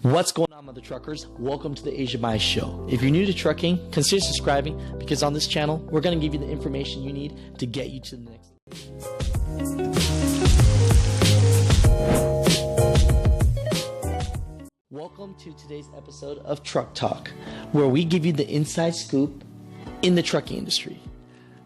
What's going on, mother truckers? Welcome to the Theasianmaishow. If you're new to trucking, consider subscribing because on this channel, we're going to give you the information you need to get you to the next. Welcome to today's episode of Truck Talk, where we give you the inside scoop in the trucking industry.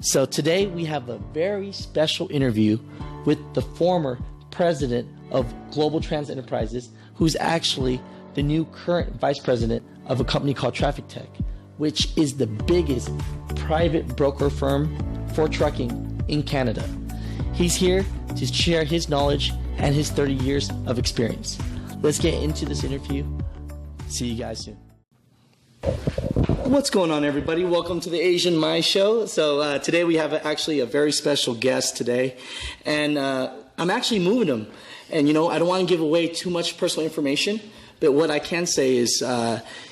So today we have a very special interview with the former president of Global Trans Enterprises, who's actually the new current vice president of a company called Traffic Tech, which is the biggest private broker firm for trucking in Canada. He's here to share his knowledge and his 30 years of experience. Let's get into this interview. See you guys soon. What's going on, everybody? Welcome to the Theasianmaishow. So today we have actually a very special guest today, and I'm actually moving him. And I don't want to give away too much personal information, but what I can say is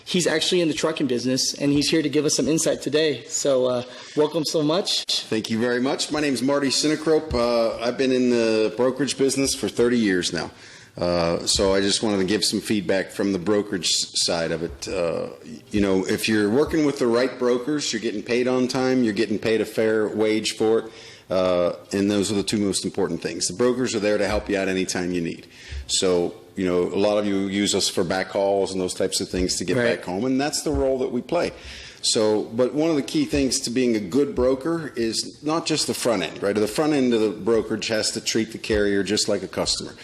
he's actually in the trucking business, and he's here to give us some insight today. So welcome so much. Thank you very much. My name is Marty Sinecrope. I've been in the brokerage business for 30 years now. So I just wanted to give some feedback from the brokerage side of it. If you're working with the right brokers, you're getting paid on time, you're getting paid a fair wage for it. And those are the two most important things. The brokers are there to help you out anytime you need. So, a lot of you use us for backhauls and those types of things to get back home, and that's the role that we play. So, but one of the key things to being a good broker is not just the front end, right? The front end of the brokerage has to treat the carrier just like a customer.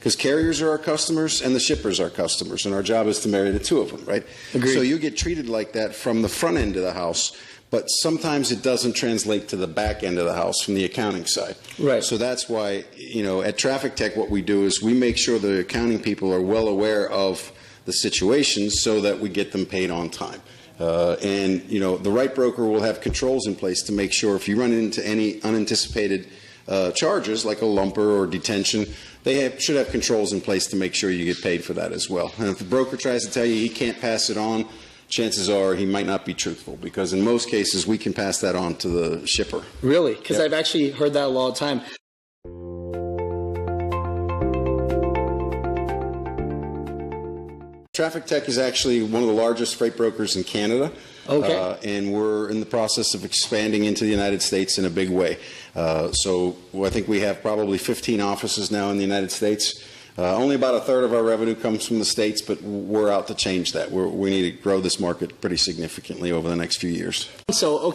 Because carriers are our customers and the shippers are customers, and our job is to marry the two of them, right? Agreed. So you get treated like that from the front end of the house, but sometimes it doesn't translate to the back end of the house from the accounting side. Right. So that's why, at Traffic Tech, what we do is we make sure the accounting people are well aware of the situations so that we get them paid on time. The right broker will have controls in place to make sure if you run into any unanticipated charges like a lumper or detention, they should have controls in place to make sure you get paid for that as well. And if the broker tries to tell you he can't pass it on, chances are he might not be truthful, because in most cases we can pass that on to the shipper. Really? Because I've actually heard that a lot of time. Traffic Tech is actually one of the largest freight brokers in Canada. Okay. And we're in the process of expanding into the United States in a big way. So I think we have probably 15 offices now in the United States. Only about a third of our revenue comes from the States, but we're out to change that. We need to grow this market pretty significantly over the next few years. So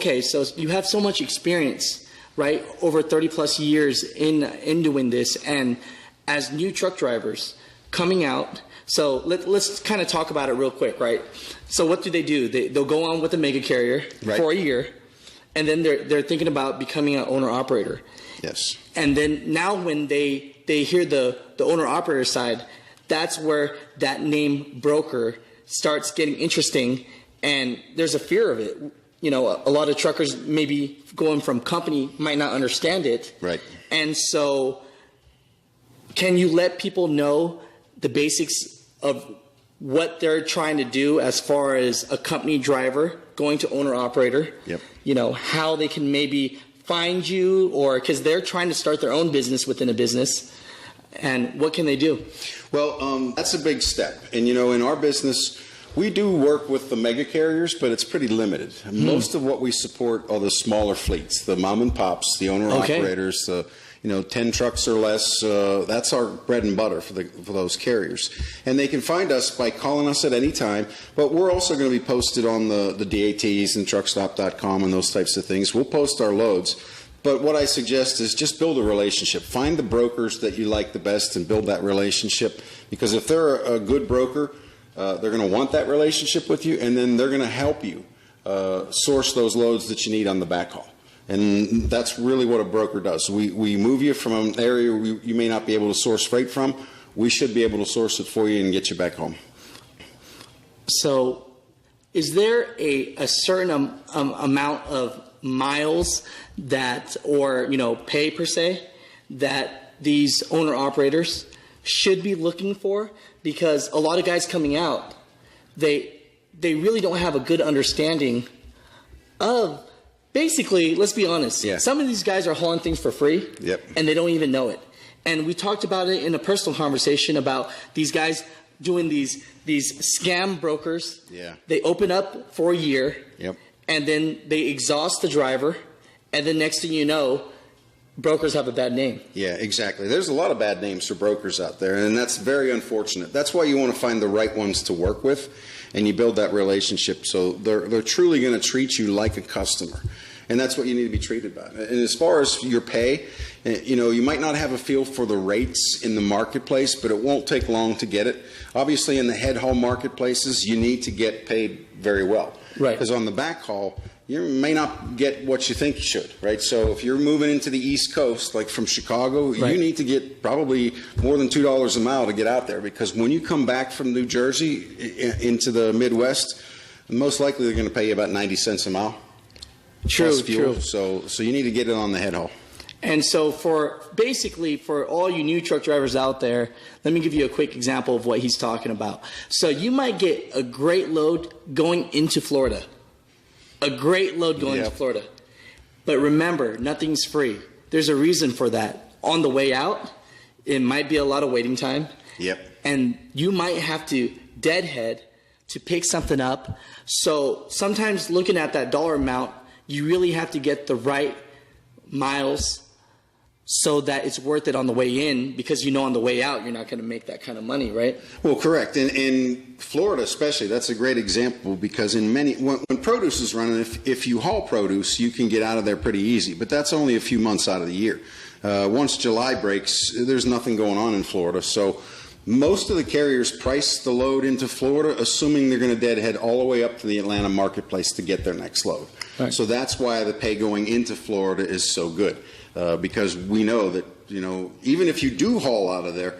you have so much experience, right, over 30 plus years in doing this, and as new truck drivers coming out. So let's kind of talk about it real quick, right? So what do? They'll go on with a mega carrier for a year, and then they're thinking about becoming an owner-operator. Yes. And then now when they hear the owner-operator side, that's where that name broker starts getting interesting, and there's a fear of it. A lot of truckers maybe going from company might not understand it. Right. And so can you let people know the basics of what they're trying to do as far as a company driver going to owner-operator? Yep. How they can maybe find you, or because they're trying to start their own business within a business, and what can they do? Well, that's a big step. And, in our business, we do work with the mega carriers, but it's pretty limited. Most of what we support are the smaller fleets, the mom and pops, the owner-operators, the 10 trucks or less. That's our bread and butter for those carriers. And they can find us by calling us at any time, but we're also going to be posted on the DATs and truckstop.com and those types of things. We'll post our loads. But what I suggest is just build a relationship. Find the brokers that you like the best and build that relationship, because if they're a good broker, they're going to want that relationship with you, and then they're going to help you source those loads that you need on the backhaul. And that's really what a broker does. We move you from an area you may not be able to source freight from. We should be able to source it for you and get you back home. So is there a certain amount of miles that, or pay per se, that these owner-operators should be looking for? Because a lot of guys coming out, they really don't have a good understanding of, basically, let's be honest, some of these guys are hauling things for free, and they don't even know it. And we talked about it in a personal conversation about these guys doing these scam brokers. Yeah. They open up for a year. Yep. And then they exhaust the driver, and then next thing you know, brokers have a bad name. Yeah, exactly. There's a lot of bad names for brokers out there, and that's very unfortunate. That's why you want to find the right ones to work with, and you build that relationship so they're truly going to treat you like a customer. And that's what you need to be treated by. And as far as your pay, you might not have a feel for the rates in the marketplace, but it won't take long to get it. Obviously, in the head haul marketplaces, you need to get paid very well. Right. Because on the back haul, you may not get what you think you should, right? So if you're moving into the East Coast, like from Chicago, right, you need to get probably more than $2 a mile to get out there, because when you come back from New Jersey into the Midwest, most likely they're going to pay you about 90 cents a mile. True, fuel. true. So you need to get it on the head haul. And so for all you new truck drivers out there, let me give you a quick example of what he's talking about. So you might get a great load going into Florida. A great load going into Florida. But remember, nothing's free. There's a reason for that. On the way out, it might be a lot of waiting time. Yep. And you might have to deadhead to pick something up. So sometimes looking at that dollar amount, you really have to get the right miles so that it's worth it on the way in, because on the way out you're not going to make that kind of money, right? Well, correct. In Florida especially, that's a great example, because when produce is running, if you haul produce, you can get out of there pretty easy, but that's only a few months out of the year. Once July breaks, there's nothing going on in Florida. So most of the carriers price the load into Florida assuming they're going to deadhead all the way up to the Atlanta marketplace to get their next load. Right. So that's why the pay going into Florida is so good, because we know that even if you do haul out of there,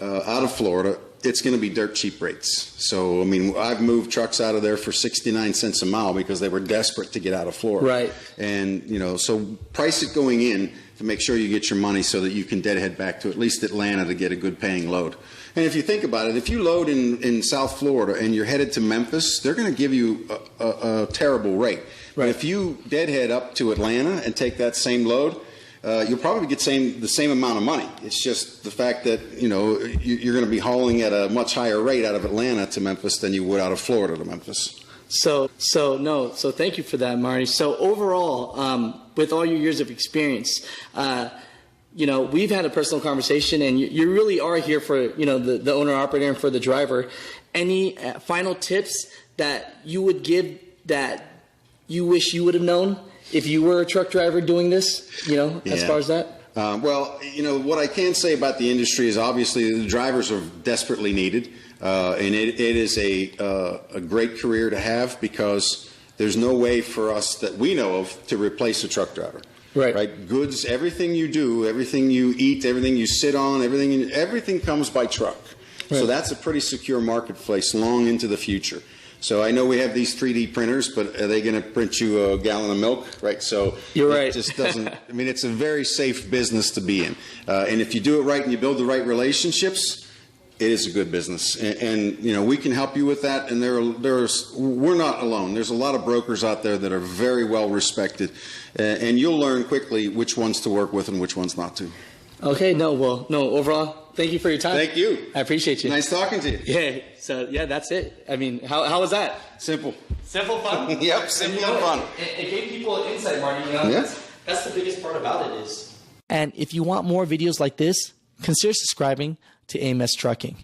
out of Florida, it's going to be dirt cheap rates. So I mean, I've moved trucks out of there for 69 cents a mile because they were desperate to get out of Florida. Right. And so price it going in to make sure you get your money so that you can deadhead back to at least Atlanta to get a good paying load. And if you think about it, if you load in South Florida and you're headed to Memphis, they're going to give you a terrible rate. Right. But if you deadhead up to Atlanta and take that same load, you'll probably get the same amount of money. It's just the fact that you're going to be hauling at a much higher rate out of Atlanta to Memphis than you would out of Florida to Memphis. So thank you for that, Marty. So overall, with all your years of experience, we've had a personal conversation, and you really are here for the owner operator and for the driver. Any final tips that you would give that you wish you would have known if you were a truck driver doing this? As far as that. Well, what I can say about the industry is obviously the drivers are desperately needed, and it is a great career to have, because there's no way for us that we know of to replace a truck driver. Right. Goods, everything you do, everything you eat, everything you sit on, everything comes by truck. Right. So that's a pretty secure marketplace long into the future. So I know we have these 3D printers, but are they going to print you a gallon of milk? Right. So you're right. It just doesn't. I mean, it's a very safe business to be in, and if you do it right and you build the right relationships, it is a good business. And we can help you with that. And we're not alone. There's a lot of brokers out there that are very well respected, and you'll learn quickly which ones to work with and which ones not to. Okay. Overall, thank you for your time. Thank you. I appreciate you. Nice talking to you. Yeah. So that's it. I mean, how was that? Simple. Simple fun. Yep. Simple and fun. It gave people an insight, Marty. Yeah. That's the biggest part about it is. And if you want more videos like this, consider subscribing to AMS Trucking.